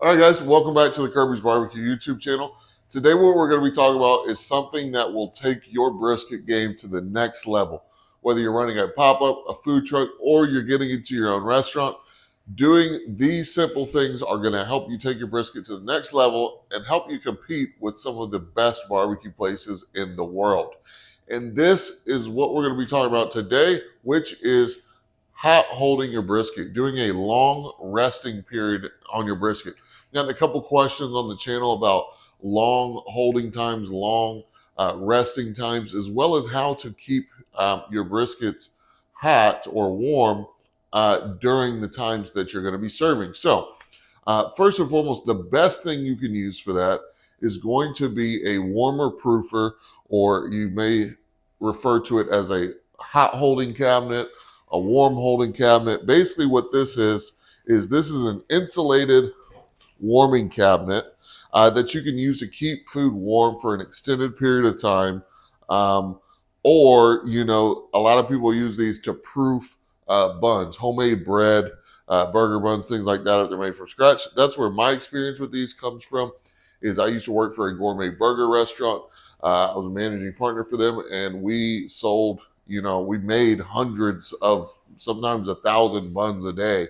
All right, guys, welcome back to the Kirby's Barbecue YouTube channel. Today, what we're going to be talking about is something that will take your brisket game to the next level. Whether you're running a pop-up, a food truck, or you're getting into your own restaurant, doing these simple things are going to help you take your brisket to the next level and help you compete with some of the best barbecue places in the world. And this is what we're going to be talking about today, which is hot holding your brisket, doing a long resting period on your brisket. Got a couple questions on the channel about long holding times, long resting times, as well as how to keep your briskets hot or warm during the times that you're going to be serving. So, first and foremost, the best thing you can use for that is going to be a warmer proofer, or you may refer to it as a hot holding cabinet, a warm holding cabinet. Basically, what this is this is an insulated warming cabinet that you can use to keep food warm for an extended period of time. Or, a lot of people use these to proof buns, homemade bread, burger buns, things like that, if they're made from scratch. That's where my experience with these comes from. Is I used to work for a gourmet burger restaurant. I was a managing partner for them, and we sold, we made hundreds of, sometimes 1,000 buns a day,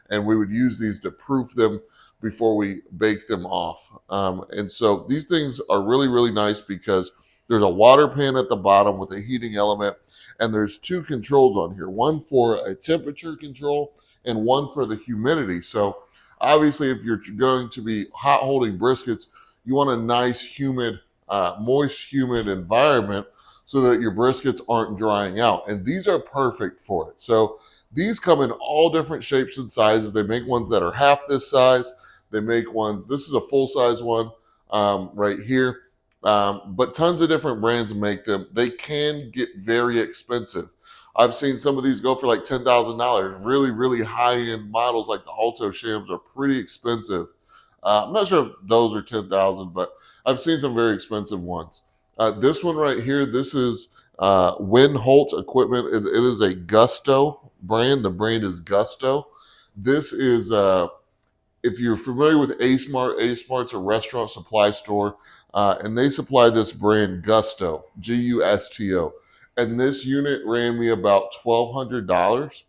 and we would use these to proof them before we bake them off. And so these things are really, really nice because there's a water pan at the bottom with a heating element, and there's two controls on here, one for a temperature control and one for the humidity. So obviously, if you're going to be hot holding briskets, you want a nice, humid, moist, humid environment so that your briskets aren't drying out. And these are perfect for it. So these come in all different shapes and sizes. They make ones that are half this size. They make ones, this is a full-size one right here. But tons of different brands make them. They can get very expensive. I've seen some of these go for like $10,000. Really, really high-end models like the Alto Shams are pretty expensive. I'm not sure if those are 10,000, but I've seen some very expensive ones. This one right here, this is Winholt equipment. It is a Gusto brand. The brand is Gusto. This is, if you're familiar with A Smart's a restaurant supply store, and they supply this brand Gusto, Gusto. And this unit ran me about $1,200.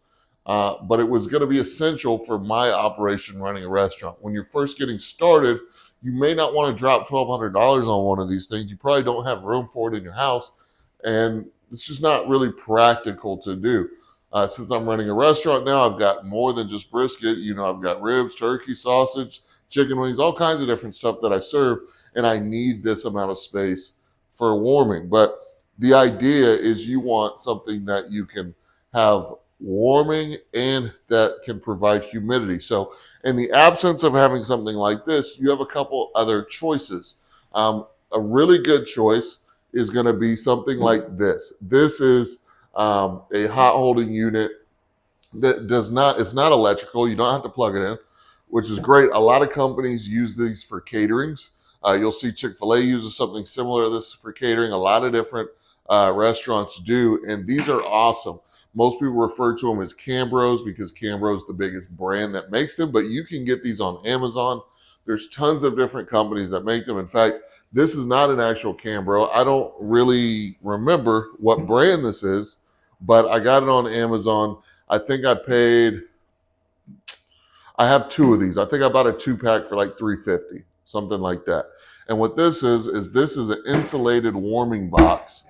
But it was going to be essential for my operation running a restaurant. When you're first getting started, you may not want to drop $1,200 on one of these things. You probably don't have room for it in your house, and it's just not really practical to do. Since I'm running a restaurant now, I've got more than just brisket. I've got ribs, turkey, sausage, chicken wings, all kinds of different stuff that I serve, and I need this amount of space for warming. But the idea is you want something that you can have warming and that can provide humidity. So in the absence of having something like this, you have a couple other choices. A really good choice is going to be something like this. This is a hot holding unit that it's not electrical. You don't have to plug it in, which is great. A lot of companies use these for caterings. You'll see Chick-fil-A uses something similar to this for catering. A lot of different restaurants do, and these are awesome. Most people refer to them as Cambros because Cambro is the biggest brand that makes them, but you can get these on Amazon. There's tons of different companies that make them. In fact, this is not an actual Cambro. I don't really remember what brand this is, but I got it on Amazon. I think I have two of these. I think I bought a 2-pack for like $3.50, something like that. And what this is this is an insulated warming box.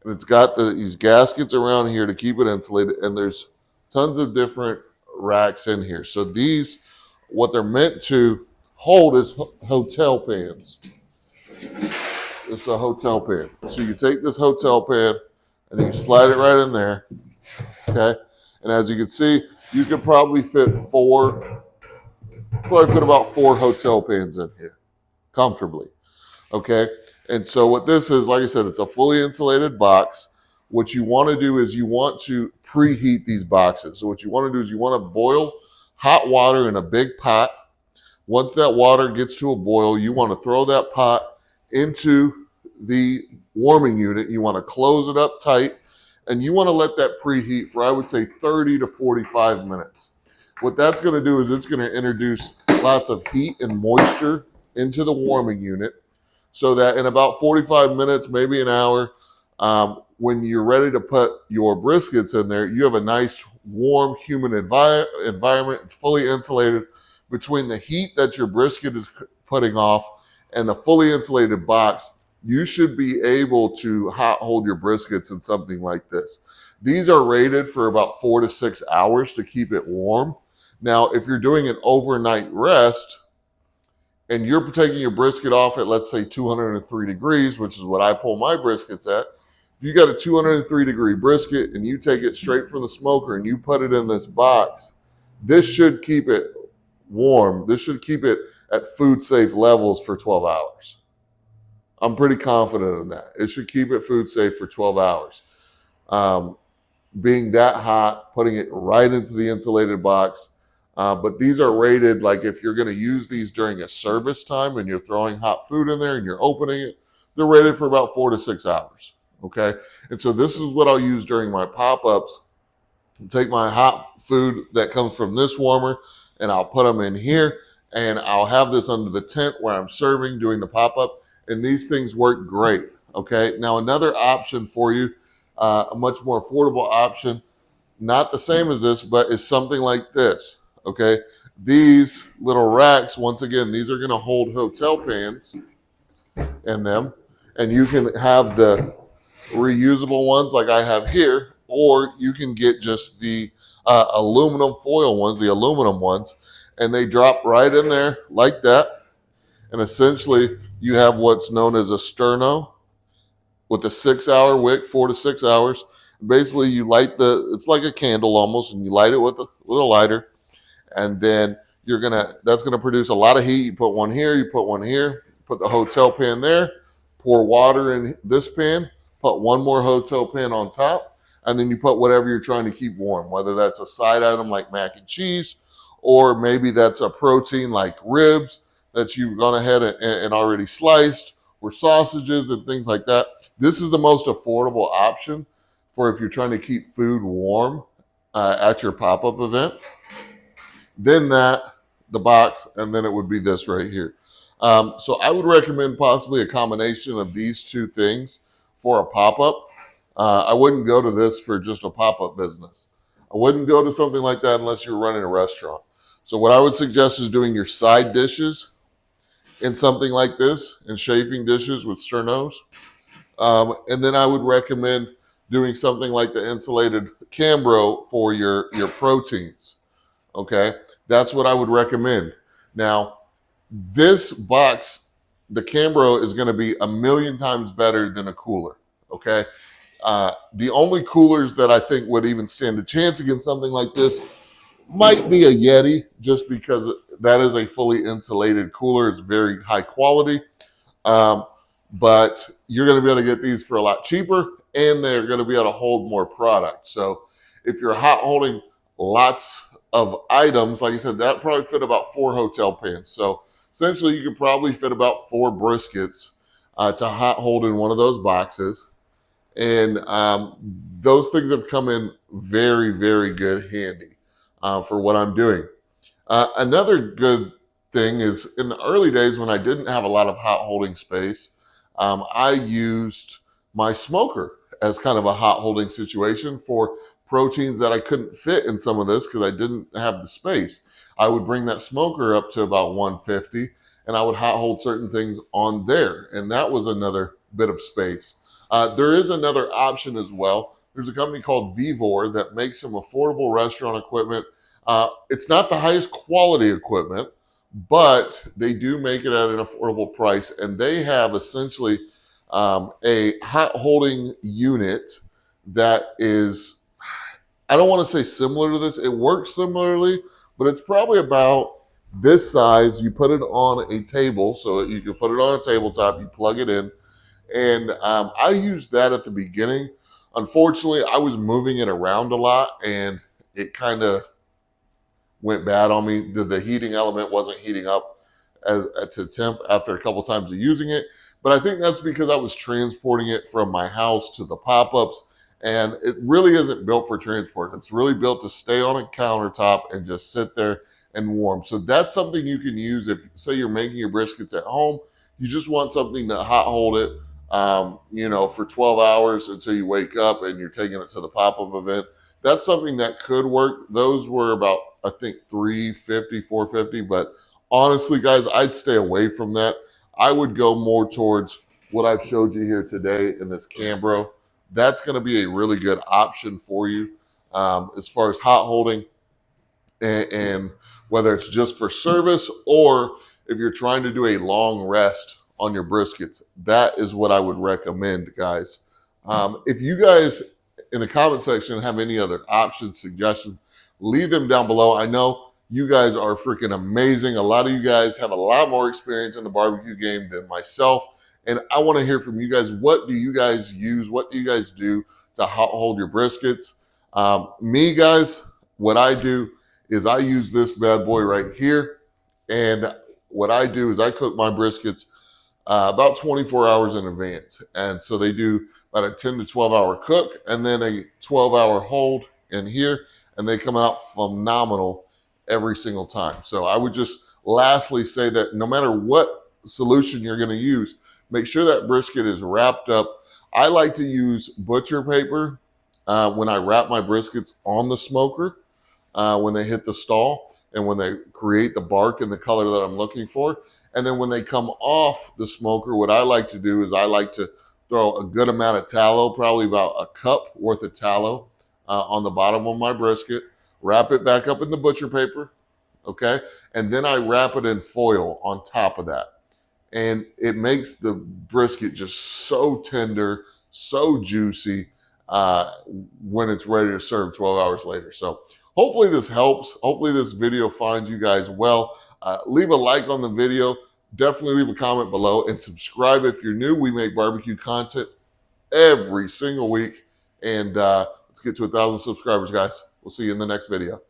And it's got these gaskets around here to keep it insulated. And there's tons of different racks in here. So these, what they're meant to hold is hotel pans. This is a hotel pan. So you take this hotel pan and you slide it right in there. Okay. And as you can see, you could probably fit about 4 hotel pans in here comfortably. Okay. And so what this is, like I said, it's a fully insulated box. What you want to do is you want to preheat these boxes. So what you want to do is you want to boil hot water in a big pot. Once that water gets to a boil, you want to throw that pot into the warming unit. You want to close it up tight, and you want to let that preheat for, I would say, 30 to 45 minutes. What that's going to do is it's going to introduce lots of heat and moisture into the warming unit so that in about 45 minutes, maybe an hour, when you're ready to put your briskets in there, you have a nice, warm, humid environment. It's fully insulated between the heat that your brisket is putting off and the fully insulated box. You should be able to hot hold your briskets in something like this. These are rated for about 4 to 6 hours to keep it warm. Now, if you're doing an overnight rest and you're taking your brisket off at, let's say, 203 degrees, which is what I pull my briskets at, if you got a 203-degree brisket and you take it straight from the smoker and you put it in this box, this should keep it warm. This should keep it at food safe levels for 12 hours. I'm pretty confident in that. It should keep it food safe for 12 hours. Being that hot, putting it right into the insulated box. But these are rated, like if you're going to use these during a service time and you're throwing hot food in there and you're opening it, they're rated for about 4 to 6 hours. Okay. And so this is what I'll use during my pop-ups. Take my hot food that comes from this warmer and I'll put them in here and I'll have this under the tent where I'm serving, doing the pop-up, and these things work great. Okay. Now another option for you, a much more affordable option, not the same as this, but is something like this. Okay. These little racks, once again, these are going to hold hotel pans in them, and you can have the reusable ones like I have here, or you can get just the aluminum foil ones, the aluminum ones, and they drop right in there like that. And essentially you have what's known as a sterno with a 6-hour wick, 4 to 6 hours. Basically you light it's like a candle almost, and you light it with a lighter, and then that's gonna produce a lot of heat. You put one here, you put one here, put the hotel pan there, pour water in this pan, put one more hotel pan on top, and then you put whatever you're trying to keep warm, whether that's a side item like mac and cheese, or maybe that's a protein like ribs that you've gone ahead and already sliced, or sausages and things like that. This is the most affordable option for if you're trying to keep food warm at your pop-up event. Then the box, and then it would be this right here. So I would recommend possibly a combination of these two things for a pop-up. I wouldn't go to this for just a pop-up business. I wouldn't go to something like that unless you're running a restaurant. So what I would suggest is doing your side dishes in something like this, and chafing dishes with sternos. And then I would recommend doing something like the insulated Cambro for your proteins. Okay, that's what I would recommend. Now, this box, the Cambro, is going to be 1,000,000 times better than a cooler. Okay, the only coolers that I think would even stand a chance against something like this might be a Yeti, just because that is a fully insulated cooler. It's very high quality, but you're going to be able to get these for a lot cheaper, and they're going to be able to hold more product. So if you're hot holding lots of items, like I said, that probably fit about 4 hotel pans. So essentially you could probably fit about 4 briskets to hot hold in one of those boxes. And those things have come in very, very good handy for what I'm doing. Another good thing is, in the early days when I didn't have a lot of hot holding space, I used my smoker as kind of a hot holding situation for proteins that I couldn't fit in some of this because I didn't have the space. I would bring that smoker up to about 150, and I would hot hold certain things on there, and that was another bit of space. There is another option as well. There's a company called Vivor that makes some affordable restaurant equipment. It's not the highest quality equipment, but they do make it at an affordable price, and they have essentially a hot holding unit that is, I don't want to say similar to this. It works similarly, but it's probably about this size. You put it on a table, so you can put it on a tabletop, you plug it in, and I used that at the beginning. Unfortunately, I was moving it around a lot, and it kind of went bad on me. The heating element wasn't heating up to temp after a couple times of using it. But I think that's because I was transporting it from my house to the pop-ups, and it really isn't built for transport. It's really built to stay on a countertop and just sit there and warm. So that's something you can use if, say, you're making your briskets at home. You just want something to hot hold it, for 12 hours until you wake up and you're taking it to the pop-up event. That's something that could work. Those were about, I think, 350, 450. But honestly, guys, I'd stay away from that. I would go more towards what I've showed you here today in this Cambro. That's going to be a really good option for you as far as hot holding, and whether it's just for service or if you're trying to do a long rest on your briskets. That is what I would recommend, guys. If you guys in the comment section have any other options, suggestions, leave them down below. I know you guys are freaking amazing. A lot of you guys have a lot more experience in the barbecue game than myself. And I want to hear from you guys. What do you guys use? What do you guys do to hold your briskets? Me, guys, what I do is I use this bad boy right here. And what I do is I cook my briskets about 24 hours in advance. And so they do about a 10 to 12 hour cook and then a 12-hour hold in here. And they come out phenomenal every single time. So I would just lastly say that no matter what solution you're going to use, make sure that brisket is wrapped up. I like to use butcher paper when I wrap my briskets on the smoker when they hit the stall and when they create the bark and the color that I'm looking for. And then when they come off the smoker, what I like to do is I like to throw a good amount of tallow, probably about a cup worth of tallow on the bottom of my brisket, wrap it back up in the butcher paper, okay? And then I wrap it in foil on top of that. And it makes the brisket just so tender, so juicy when it's ready to serve 12 hours later. So hopefully this helps. Hopefully this video finds you guys well. Leave a like on the video. Definitely leave a comment below and subscribe if you're new. We make barbecue content every single week. And let's get to 1,000 subscribers, guys. We'll see you in the next video.